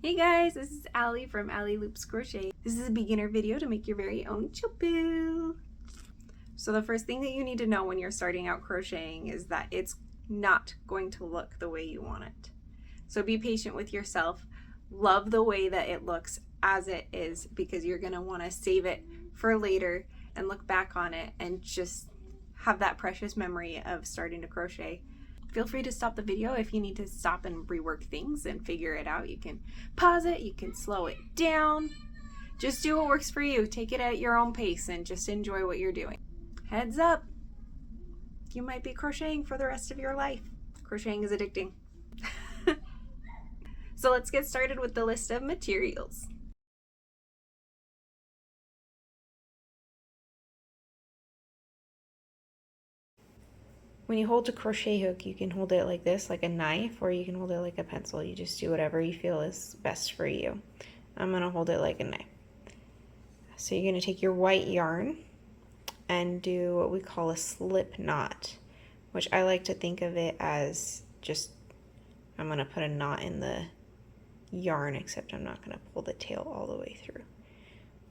Hey guys, this is Allie from Allie Loops Crochet. This is a beginner video to make your very own chupoo. So the first thing that you need to know when you're starting out crocheting is that it's not going to look the way you want it. So be patient with yourself. Love the way that it looks as it is, because you're going to want to save it for later and look back on it and just have that precious memory of starting to crochet. Feel free to stop the video if you need to stop and rework things and figure it out. You can pause it, you can slow it down. Just do what works for you. Take it at your own pace and just enjoy what you're doing. Heads up, you might be crocheting for the rest of your life. Crocheting is addicting. So let's get started with the list of materials. When you hold a crochet hook, you can hold it like this, like a knife, or you can hold it like a pencil. You just do whatever you feel is best for you. I'm gonna hold it like a knife. So you're gonna take your white yarn and do what we call a slip knot, which I like to think of it as just, I'm gonna put a knot in the yarn, except I'm not gonna pull the tail all the way through.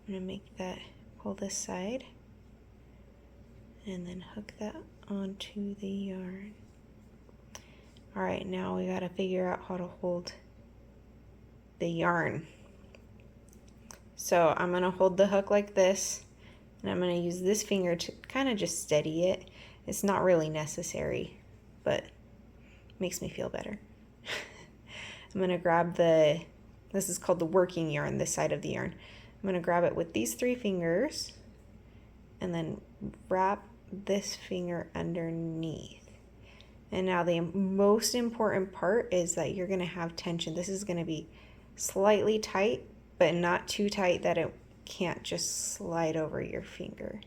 I'm gonna make that, pull this side, and then hook that onto the yarn. All right, now we gotta figure out how to hold the yarn. So I'm gonna hold the hook like this, and I'm gonna use this finger to kind of just steady it. It's not really necessary, but it makes me feel better. I'm gonna grab this is called the working yarn, this side of the yarn. I'm gonna grab it with these 3 fingers and then wrap this finger underneath. And now the most important part is that you're going to have tension. This is going to be slightly tight, but not too tight that it can't just slide over your finger.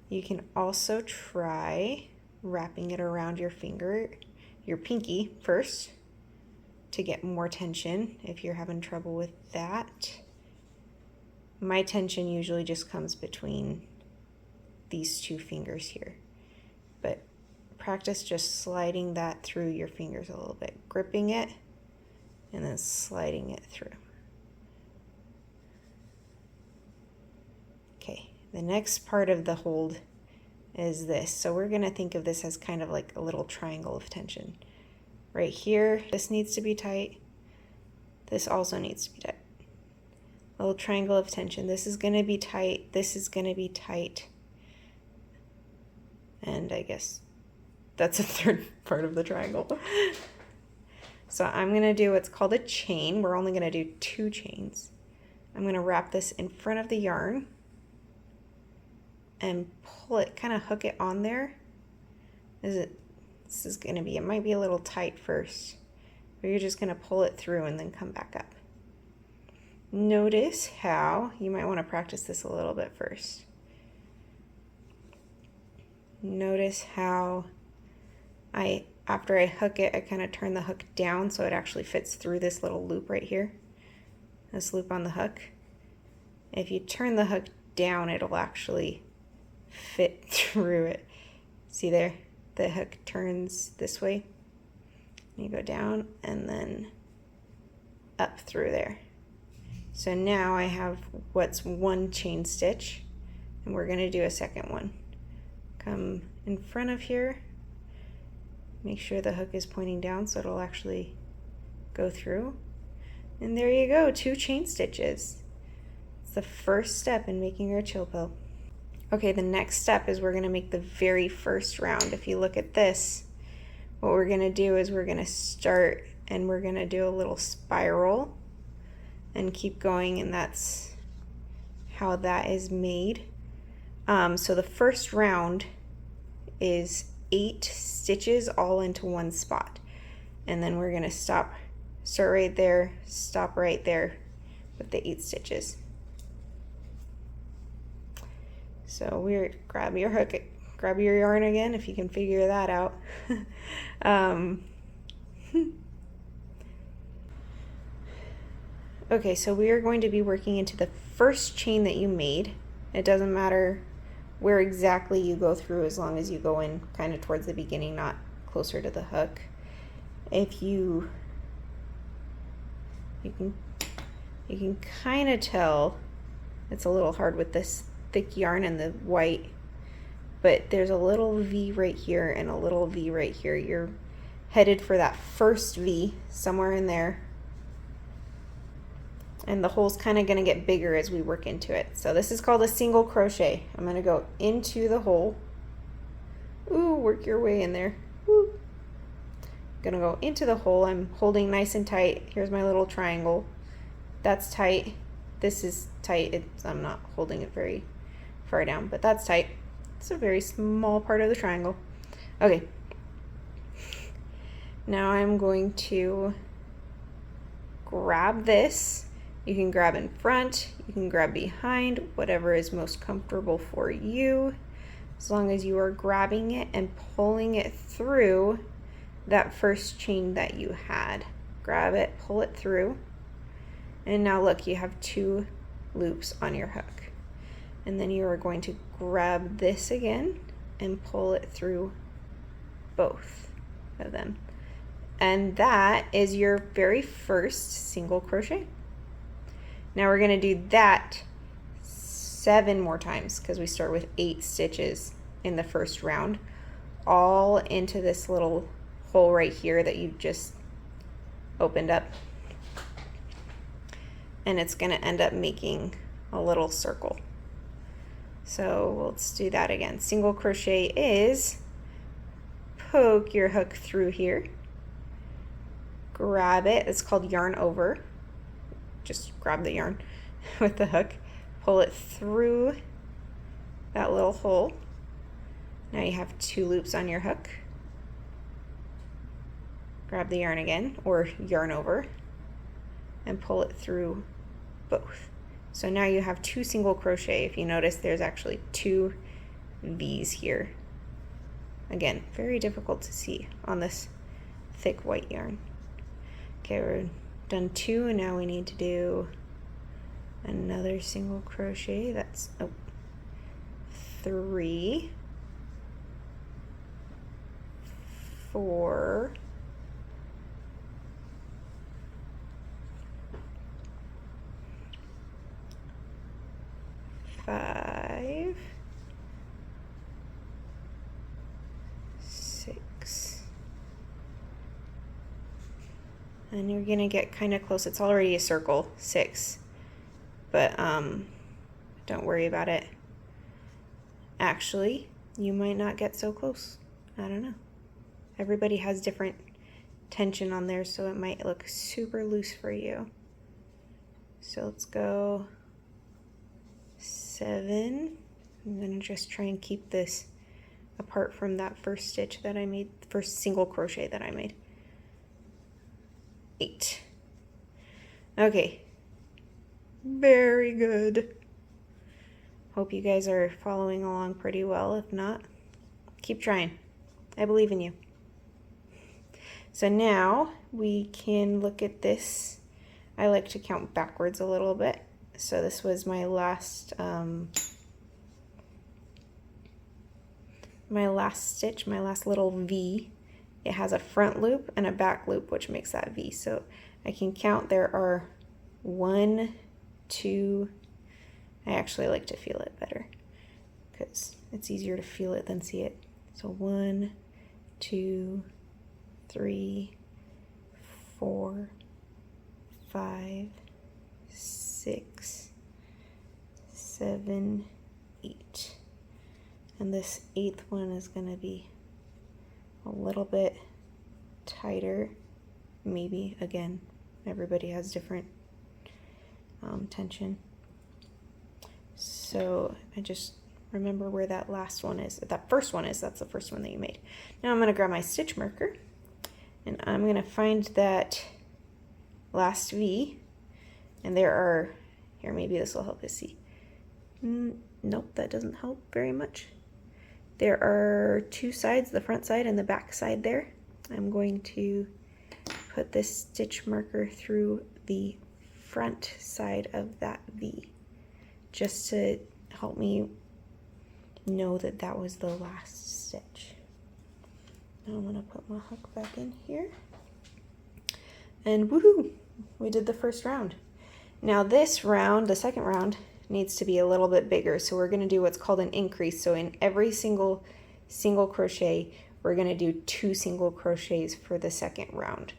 You can also try wrapping it around your finger, your pinky first, to get more tension if you're having trouble with that. My tension usually just comes between these 2 fingers here, but practice just sliding that through your fingers a little bit, gripping it and then sliding it through. Okay, the next part of the hold is this. So we're going to think of this as kind of like a little triangle of tension. Right here, this needs to be tight. This also needs to be tight. A little triangle of tension. This is going to be tight. This is going to be tight. And I guess that's a third part of the triangle. So I'm going to do what's called a chain. We're only going to do 2 chains. I'm going to wrap this in front of the yarn and pull it, kind of hook it on there. This is going to be, it might be a little tight first, but you're just going to pull it through and then come back up. Notice how, you might want to practice this a little bit first. Notice how after I hook it, I kind of turn the hook down so it actually fits through this little loop right here, this loop on the hook. If you turn the hook down, it'll actually fit through it. See there? The hook turns this way. You go down and then up through there. So now I have what's 1 chain stitch, and we're going to do a second one. Come in front of here, make sure the hook is pointing down so it'll actually go through. And there you go, 2 chain stitches. It's the first step in making your chupoo. Okay, the next step is we're going to make the very first round. If you look at this, what we're going to do is we're going to start and we're going to do a little spiral and keep going, and that's how that is made. So the first round is 8 stitches all into one spot, and then we're going to start right there, stop right there with the 8 stitches. So we're, grab your hook, grab your yarn again if you can figure that out. Okay, so we are going to be working into the first chain that you made. It doesn't matter where exactly you go through as long as you go in kind of towards the beginning, not closer to the hook. If you You can kind of tell it's a little hard with this thick yarn and the white, but there's a little V right here and a little V right here. You're headed for that first V somewhere in there, and the hole's kind of going to get bigger as we work into it. So this is called a single crochet. I'm going to go into the hole. Ooh, work your way in there. Woo. Gonna go into the hole. I'm holding nice and tight. Here's my little triangle. That's tight. This is tight. I'm not holding it very far down, but that's tight. It's a very small part of the triangle. Okay. Now I'm going to grab this. You can grab in front, you can grab behind, whatever is most comfortable for you. As long as you are grabbing it and pulling it through that first chain that you had. Grab it, pull it through, and now look, you have 2 loops on your hook. And then you are going to grab this again and pull it through both of them. And that is your very first single crochet. Now we're going to do that 7 more times because we start with 8 stitches in the first round, all into this little hole right here that you just opened up. And it's going to end up making a little circle. So let's do that again. Single crochet is poke your hook through here, grab it, it's called yarn over, just grab the yarn with the hook, pull it through that little hole. Now you have 2 loops on your hook. Grab the yarn again, or yarn over, and pull it through both. So now you have 2 single crochet. If you notice, there's actually 2 V's here. Again, very difficult to see on this thick white yarn. Okay, we're done 2, and now we need to do another single crochet. That's 3, 4, 5, 6, and you're gonna get kind of close. It's already a circle, 6, but don't worry about it. Actually, you might not get so close. I don't know. Everybody has different tension on there, so it might look super loose for you. So let's go 7. I'm gonna just try and keep this apart from that first stitch that I made, first single crochet that I made. 8. Okay, very good. Hope you guys are following along pretty well. If not, keep trying. I believe in you. So now we can look at this. I like to count backwards a little bit. So this was my last stitch, my last little V. It has a front loop and a back loop, which makes that V. So I can count. There are 1, 2. I actually like to feel it better because it's easier to feel it than see it. So 1, 2, 3, 4, 5, 6, 7, 8. And this 8th one is going to be a little bit tighter. Maybe, again, everybody has different tension. So I just remember where that last one is. That first one is, that's the first one that you made. Now I'm going to grab my stitch marker and I'm going to find that last V. And there are, here, maybe this will help us see. Nope, that doesn't help very much. There are 2 sides, the front side and the back side there. I'm going to put this stitch marker through the front side of that V, just to help me know that that was the last stitch. Now I'm going to put my hook back in here. And woohoo! we did the first round. Now this round, the second round, needs to be a little bit bigger. So we're going to do what's called an increase. So in every single crochet, we're going to do 2 single crochets for the second round.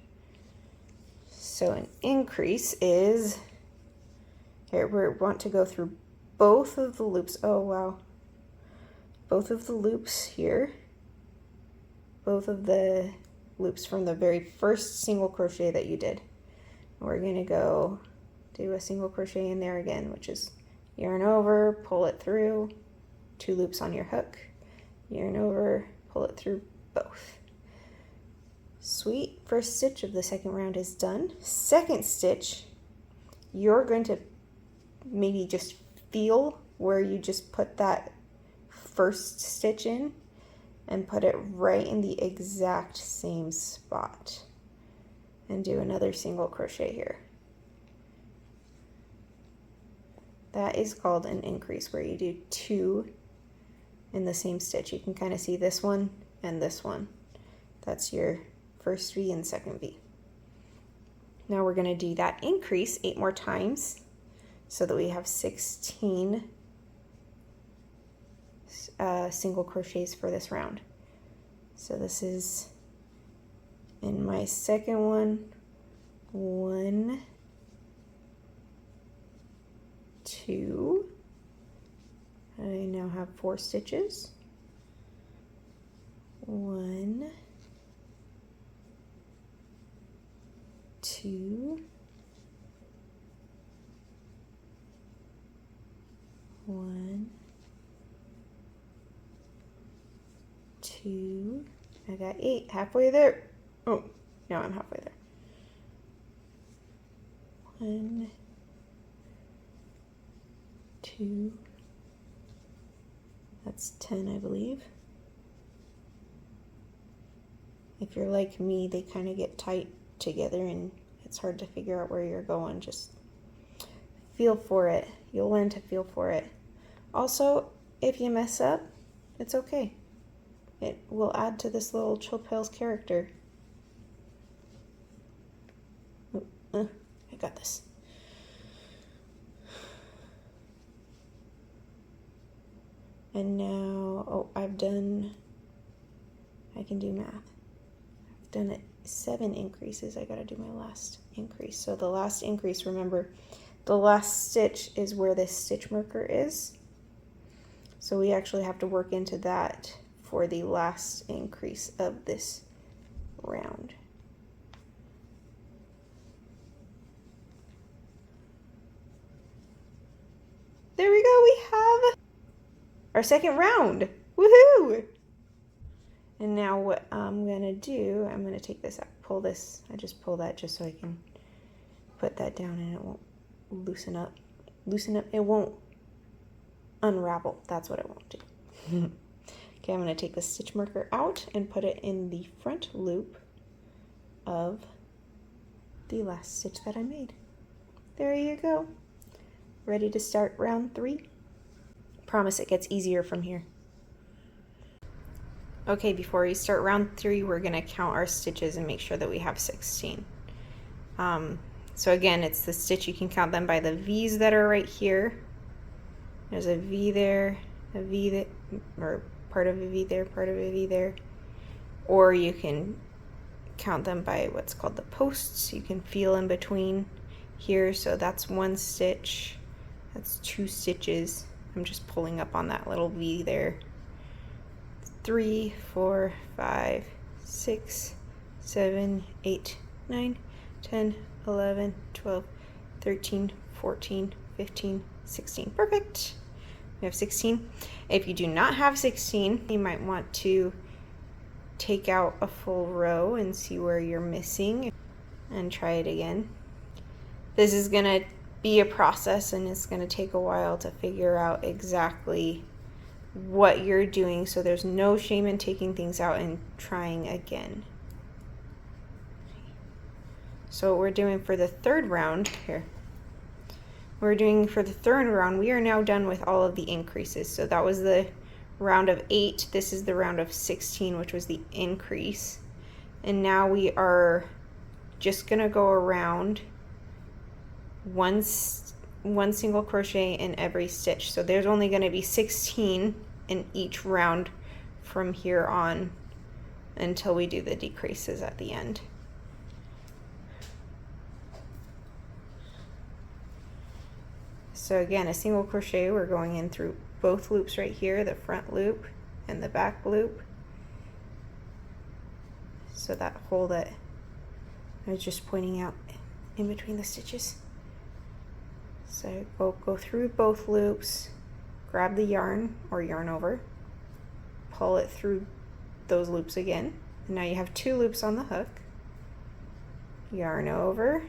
So an increase is, here we want to go through both of the loops. Oh wow. Both of the loops here. Both of the loops from the very first single crochet that you did. We're going to go do a single crochet in there again, which is yarn over, pull it through, 2 loops on your hook, yarn over, pull it through both. Sweet. First stitch of the second round is done. Second stitch, you're going to maybe just feel where you just put that first stitch in and put it right in the exact same spot and do another single crochet here. That is called an increase, where you do 2 in the same stitch. You can kind of see this one and this one. That's your first V and second V. Now we're going to do that increase 8 more times so that we have 16 single crochets for this round. So this is in my second one, 1, 2, I now have 4 stitches, 1, 2, 1, 2, I got 8, halfway there. Oh, now I'm halfway there. 1, 2, that's 10, I believe. If you're like me, they kind of get tight together and it's hard to figure out where you're going. Just feel for it. You'll learn to feel for it. Also, if you mess up, it's okay. It will add to this little Chill Pals character. I got this. And now, oh, I can do math. I've done it 7 increases. I gotta do my last increase. So the last increase, remember, the last stitch is where this stitch marker is. So we actually have to work into that for the last increase of this round. There we go, we have our second round. Woohoo! And now what I'm gonna do, I'm gonna take this out, pull this, I just pull that just so I can put that down and it won't loosen up. It won't unravel, that's what it won't do. Okay, I'm gonna take the stitch marker out and put it in the front loop of the last stitch that I made. There you go. Ready to start round 3? Promise it gets easier from here. Okay, before we start round 3, we're gonna count our stitches and make sure that we have 16. So again, it's the stitch, you can count them by the V's that are right here. There's a V there, a V there, or part of a V there, part of a V there. Or you can count them by what's called the posts. You can feel in between here, so that's 1 stitch, that's 2 stitches. I'm just pulling up on that little V there. 3, 4, 5, 6, 7, 8, 9, 10, 11, 12, 13, 14, 15, 16. Perfect. We have 16. If you do not have 16, you might want to take out a full row and see where you're missing and try it again. This is going to be a process and it's going to take a while to figure out exactly what you're doing, so there's no shame in taking things out and trying again. So what we're doing for the third round here, we are now done with all of the increases. So that was the round of 8, this is the round of 16, which was the increase, and now we are just gonna go around one single crochet in every stitch. So there's only going to be 16 in each round from here on until we do the decreases at the end. So again, a single crochet, we're going in through both loops right here, the front loop and the back loop. So that hole that I was just pointing out in between the stitches. So go through both loops, grab the yarn or yarn over, pull it through those loops again. And now you have 2 loops on the hook. Yarn over,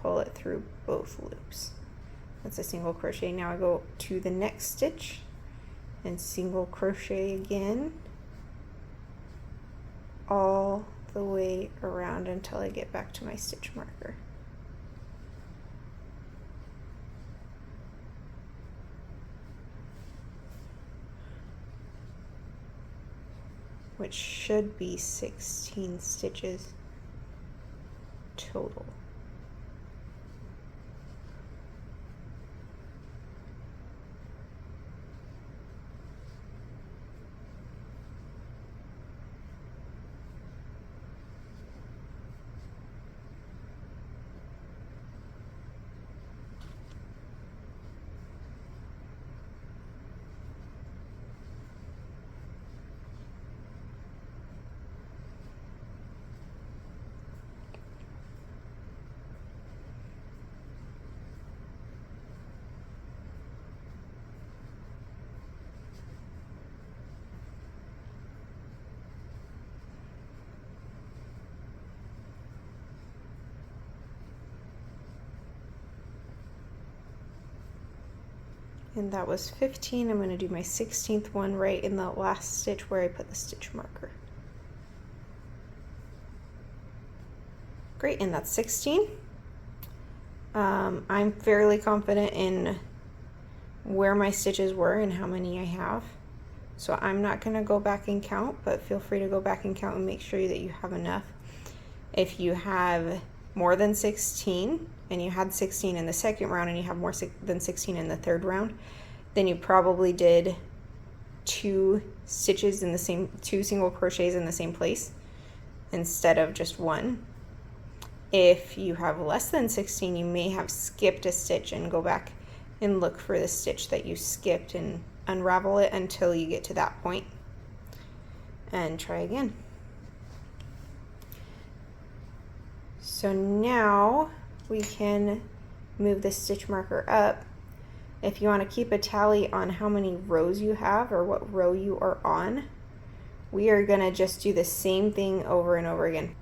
pull it through both loops. That's a single crochet. Now I go to the next stitch and single crochet again all the way around until I get back to my stitch marker. Which should be 16 stitches total. And that was 15. I'm going to do my 16th one right in the last stitch where I put the stitch marker. Great, and that's 16. I'm fairly confident in where my stitches were and how many I have. So I'm not going to go back and count, but feel free to go back and count and make sure that you have enough. If you have more than 16 and you had 16 in the second round and you have more than 16 in the third round, then you probably did 2 stitches in the same, 2 single crochets in the same place instead of just 1. If you have less than 16, you may have skipped a stitch, and go back and look for the stitch that you skipped and unravel it until you get to that point and try again. So now we can move the stitch marker up. If you want to keep a tally on how many rows you have or what row you are on, we are going to just do the same thing over and over again.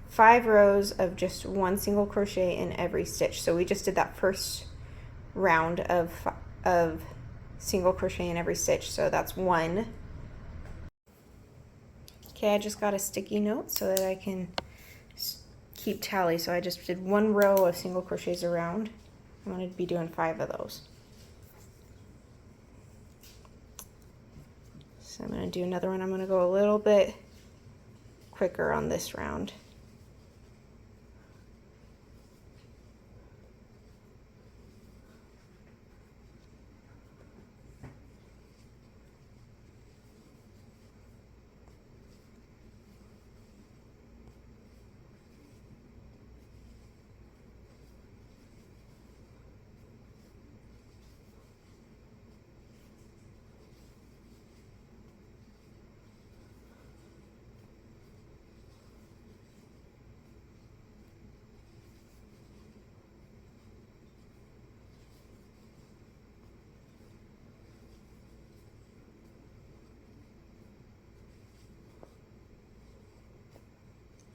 5 rows of just 1 single crochet in every stitch. So we just did that first round of single crochet in every stitch. So that's 1. Okay, I just got a sticky note so that I can keep tally. So I just did 1 row of single crochets around. I'm going to be doing 5 of those. So I'm going to do another one. I'm going to go a little bit quicker on this round.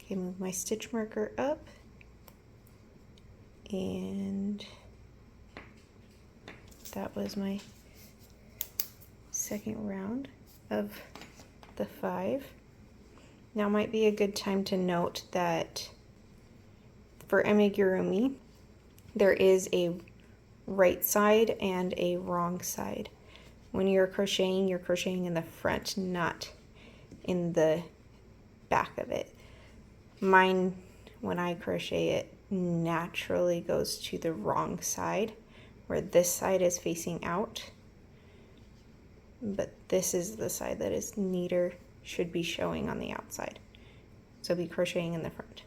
Okay, move my stitch marker up, and that was my second round of the 5. Now might be a good time to note that for amigurumi, there is a right side and a wrong side. When you're crocheting in the front, not in the back of it. Mine, when I crochet it, naturally goes to the wrong side, where this side is facing out, but this is the side that is neater, should be showing on the outside. So be crocheting in the front.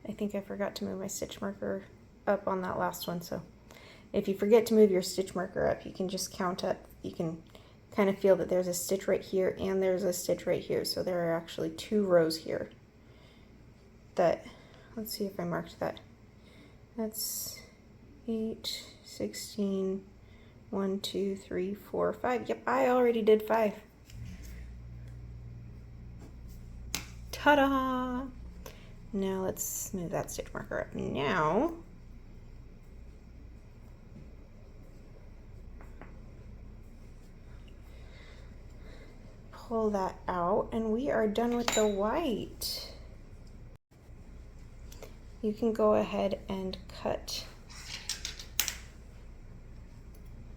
I think I forgot to move my stitch marker up on that last one, so if you forget to move your stitch marker up, you can just count up. You can kind of feel that there's a stitch right here and there's a stitch right here, so there are actually 2 rows here. That, let's see if I marked that. That's 8, 16, 1, 2, 3, 4, 5. Yep, I already did 5. Ta-da! Now let's move that stitch marker up. Now, pull that out and we are done with the white. You can go ahead and cut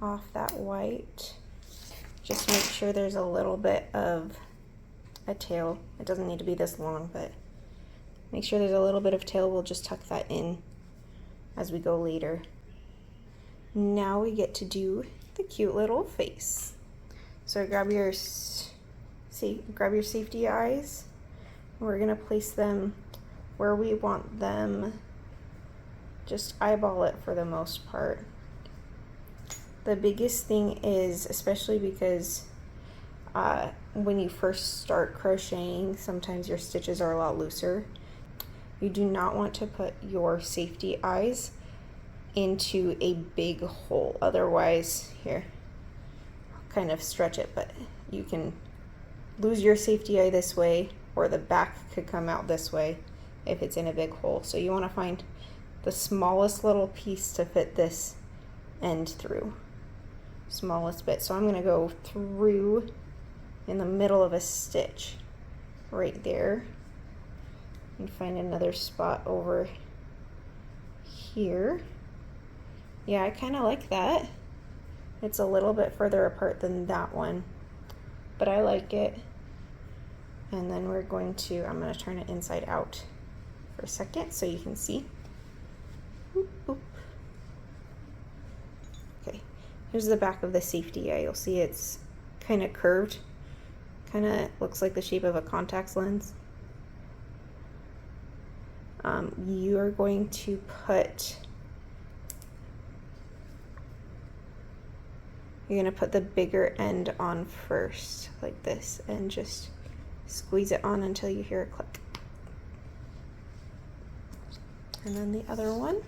off that white. Just make sure there's a little bit of a tail. It doesn't need to be this long, but make sure there's a little bit of tail. We'll just tuck that in as we go later. Now we get to do the cute little face. So grab your safety eyes. We're gonna place them where we want them. Just eyeball it for the most part. The biggest thing is, especially because when you first start crocheting, sometimes your stitches are a lot looser. You do not want to put your safety eyes into a big hole. Otherwise, here, I'll kind of stretch it, but you can lose your safety eye this way, or the back could come out this way if it's in a big hole. So you want to find the smallest little piece to fit this end through. Smallest bit. So I'm going to go through in the middle of a stitch right there and find another spot over here. Yeah, I kind of like that. It's a little bit further apart than that one, but I like it. And then we're going to, I'm going to turn it inside out for a second so you can see. Boop, boop. Okay, here's the back of the safety eye. You'll see it's kind of curved. Kind of looks like the shape of a contact lens. You are going to put, you're going to put the bigger end on first, like this, and just squeeze it on until you hear a click. And then the other one.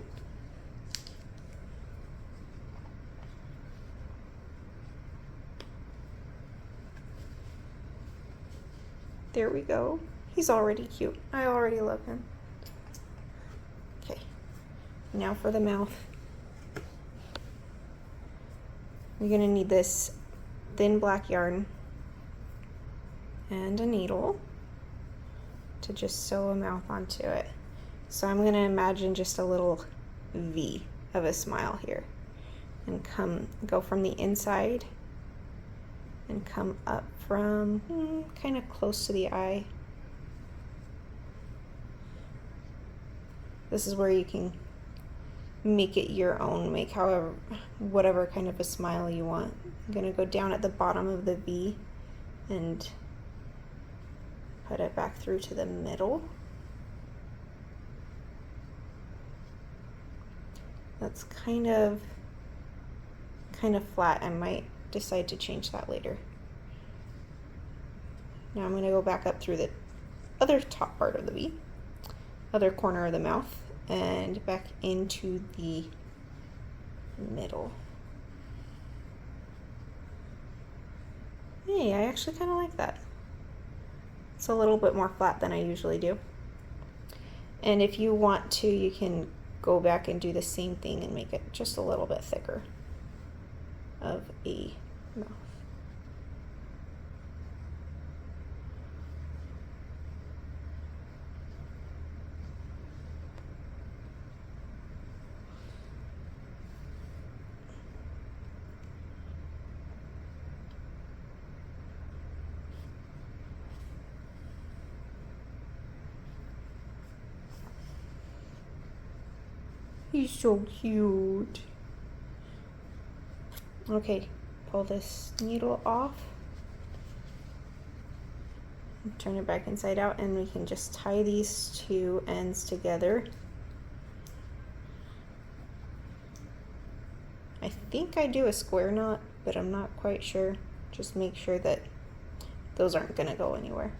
There we go. He's already cute. I already love him. Okay, now for the mouth. You're gonna need this thin black yarn and a needle to just sew a mouth onto it. So I'm gonna imagine just a little V of a smile here, and go from the inside and come up from kind of close to the eye. This is where you can make it your own, make whatever kind of a smile you want. I'm gonna go down at the bottom of the V and put it back through to the middle. That's kind of flat. I might decide to change that later. Now I'm going to go back up through the other top part of the V, other corner of the mouth, and back into the middle. Hey, I actually kind of like that. It's a little bit more flat than I usually do. And if you want to, you can go back and do the same thing and make it just a little bit thicker of a mouth. He's so cute. Okay, pull this needle off. Turn it back inside out, and we can just tie these two ends together. I think I do a square knot, but I'm not quite sure. Just make sure that those aren't gonna go anywhere.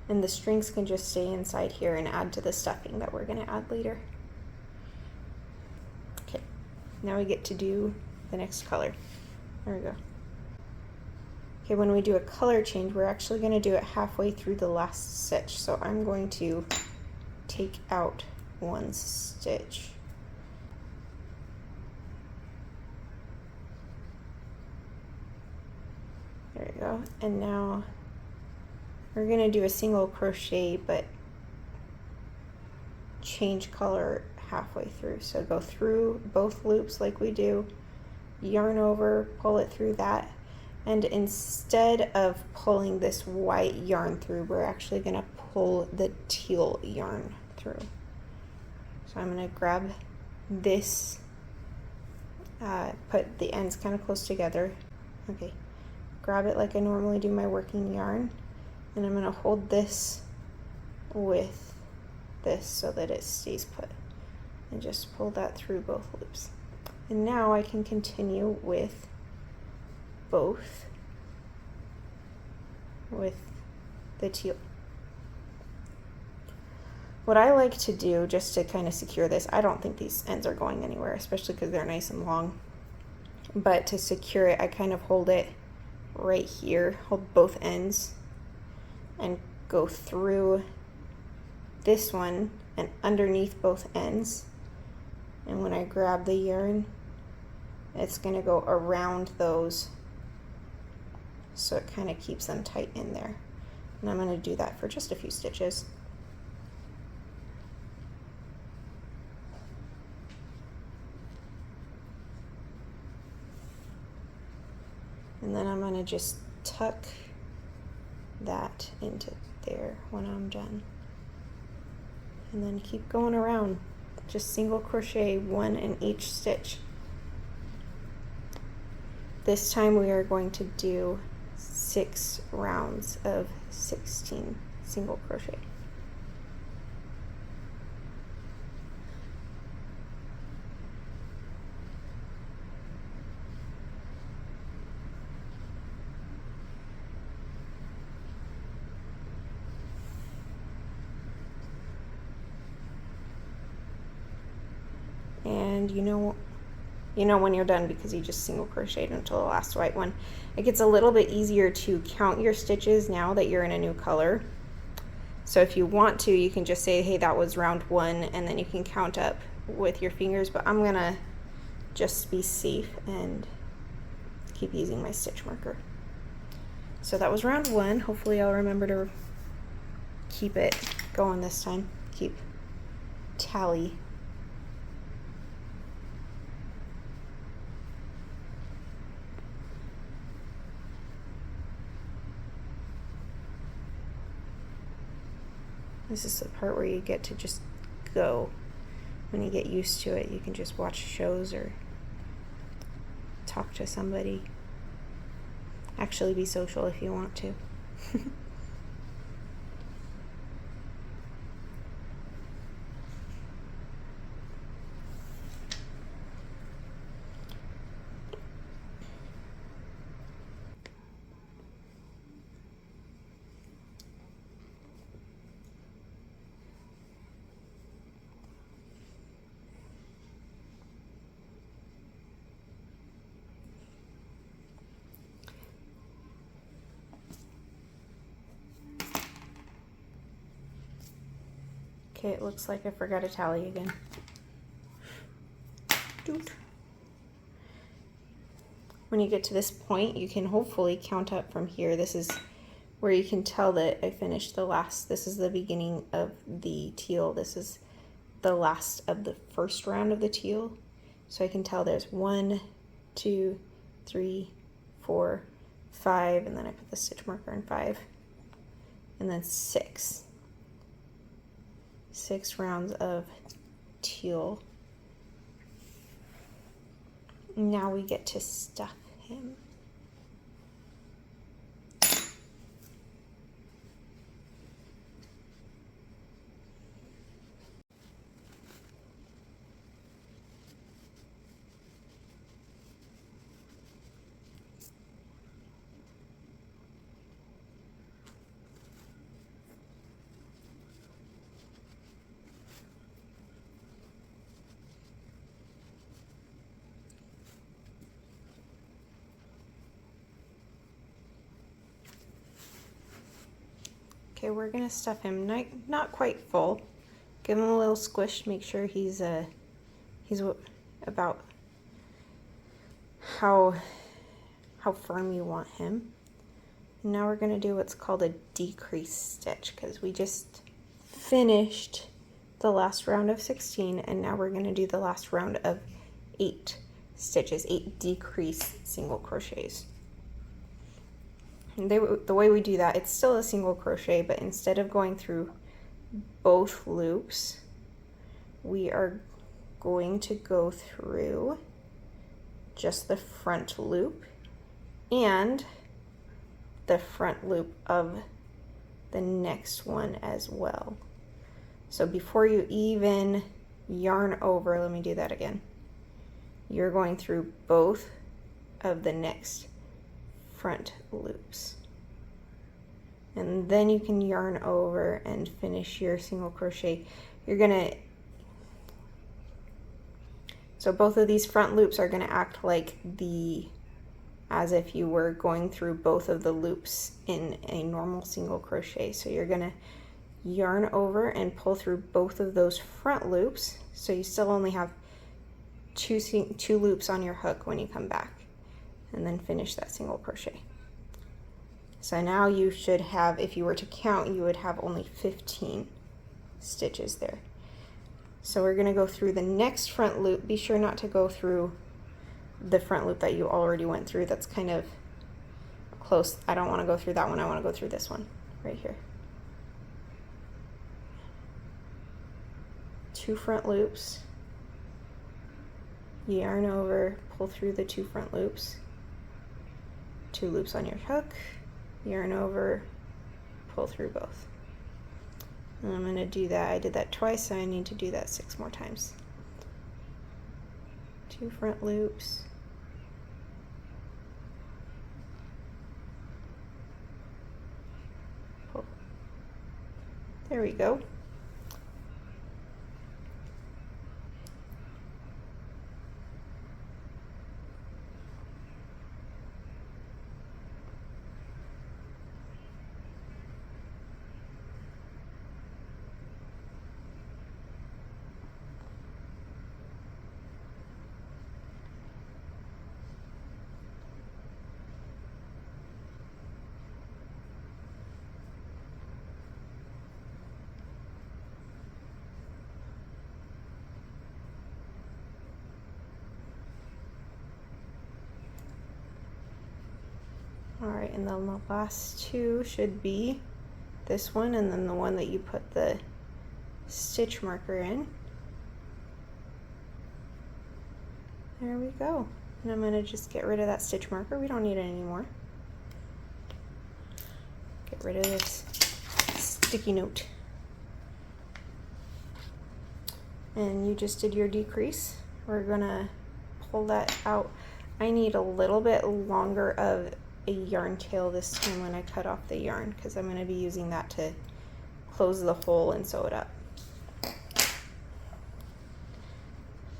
And the strings can just stay inside here and add to the stuffing that we're gonna add later. Okay, now we get to do the next color. There we go. Okay, when we do a color change, we're actually gonna do it halfway through the last stitch. So I'm going to take out one stitch. There we go. And now we're gonna do a single crochet, but change color halfway through. So go through both loops like we do, yarn over, pull it through that, and instead of pulling this white yarn through, we're actually gonna pull the teal yarn through. So I'm gonna grab this, put the ends kind of close together. Okay, grab it like I normally do my working yarn, and I'm gonna hold this with this so that it stays put, and just pull that through both loops. And now I can continue with both with the teal. What I like to do just to kind of secure this, I don't think these ends are going anywhere, especially because they're nice and long, but to secure it, I kind of hold it right here, hold both ends, and go through this one and underneath both ends. And when I grab the yarn, it's going to go around those, so it kind of keeps them tight in there. And I'm going to do that for just a few stitches. And then I'm going to just tuck that into there when I'm done. And then keep going around. Just single crochet one in each stitch. This time we are going to do 6 rounds of 16 single crochet. And you know when you're done, because you just single crocheted until the last white one. It gets a little bit easier to count your stitches now that you're in a new color. So if you want to, you can just say, hey, that was round 1, and then you can count up with your fingers, but I'm gonna just be safe and keep using my stitch marker. So that was round 1. Hopefully I'll remember to keep it going this time, keep tally. This is the part where you get to just go. When you get used to it, you can just watch shows or talk to somebody. Actually be social if you want to. Okay, it looks like I forgot a tally again. Doot. When you get to this point, you can hopefully count up from here. This is where you can tell that I finished the last. This is the beginning of the teal. This is the last of the first round of the teal. So I can tell there's 1, 2, 3, 4, 5, and then I put the stitch marker in 5, and then 6. 6 rounds of teal. Now we get to stuff him. Okay, we're gonna stuff him not quite full. Give him a little squish. Make sure he's about how firm you want him. And now we're gonna do what's called a decrease stitch because we just finished the last round of 16, and now we're gonna do the last round of 8 stitches, 8 decrease single crochets. The way we do that, it's still a single crochet, but instead of going through both loops, we are going to go through just the front loop and the front loop of the next one as well. So before you even yarn over, let me do that again. You're going through both of the next front loops, and then you can yarn over and finish your single crochet. So both of these front loops are going to act like as if you were going through both of the loops in a normal single crochet. So you're going to yarn over and pull through both of those front loops, so you still only have two loops on your hook when you come back, and then finish that single crochet. So now you should have, if you were to count, you would have only 15 stitches there. So we're going to go through the next front loop. Be sure not to go through the front loop that you already went through. That's kind of close. I don't want to go through that one. I want to go through this one right here. 2 front loops, yarn over, pull through the 2 front loops, 2 loops on your hook, yarn over, pull through both. And I'm going to do that. I did that twice, so I need to do that 6 more times. 2 front loops, pull. There we go. Alright, and then the last 2 should be this one and then the one that you put the stitch marker in. There we go. And I'm going to just get rid of that stitch marker. We don't need it anymore. Get rid of this sticky note. And you just did your decrease. We're going to pull that out. I need a little bit longer of a yarn tail this time when I cut off the yarn, because I'm going to be using that to close the hole and sew it up.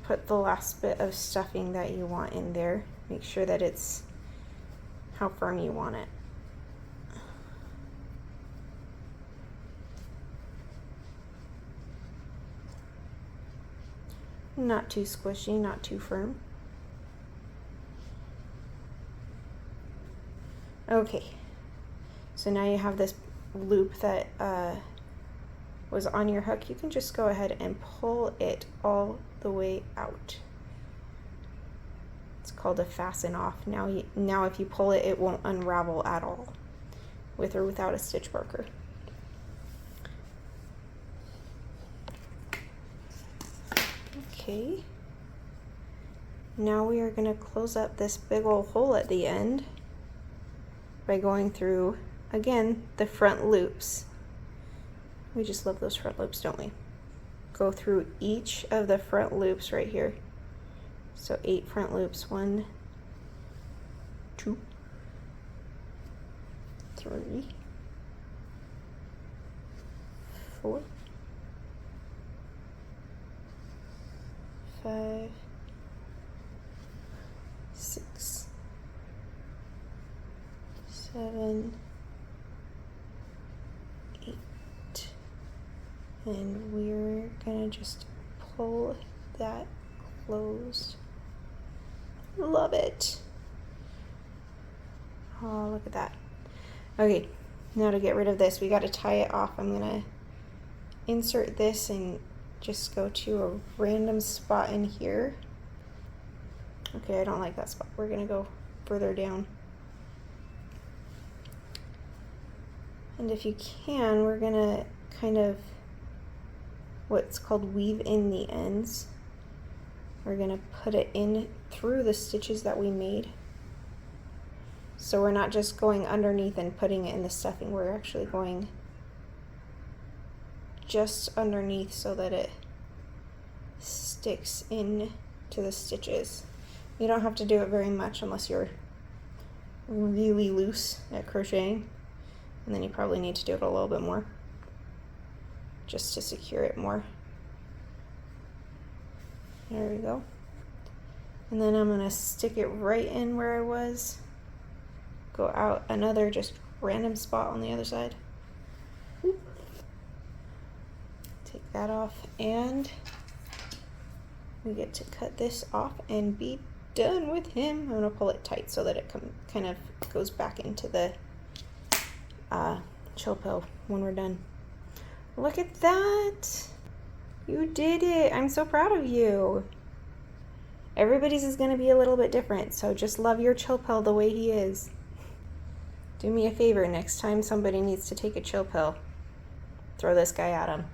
Put the last bit of stuffing that you want in there. Make sure that it's how firm you want it. Not too squishy, not too firm. Okay, so now you have this loop that was on your hook. You can just go ahead and pull it all the way out. It's called a fasten off. Now if you pull it, it won't unravel at all, with or without a stitch marker. Okay. Now we are going to close up this big old hole at the end by going through, again, the front loops. We just love those front loops, don't we? Go through each of the front loops right here. So 8 front loops, 1, 2, 3, 4, 5, 6, 7, 8, and we're gonna just pull that closed. Love it. Oh, look at that. Okay, now to get rid of this, we got to tie it off. I'm gonna insert this and just go to a random spot in here. Okay, I don't like that spot. We're gonna go further down. And if you can, we're gonna kind of what's called weave in the ends. We're gonna put it in through the stitches that we made. So we're not just going underneath and putting it in the stuffing, we're actually going just underneath so that it sticks in to the stitches. You don't have to do it very much unless you're really loose at crocheting, and then you probably need to do it a little bit more just to secure it more. There we go. And then I'm gonna stick it right in where I was, go out another just random spot on the other side. Take that off, and we get to cut this off and be done with him. I'm gonna pull it tight so that it kind of goes back into the chill pill when we're done. Look at that! You did it! I'm so proud of you. Everybody's is gonna be a little bit different, so just love your chill pill the way he is. Do me a favor, next time somebody needs to take a chill pill, throw this guy at him.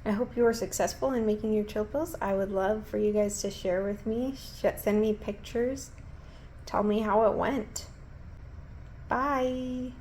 I hope you were successful in making your chill pills. I would love for you guys to share with me, send me pictures, tell me how it went. Bye!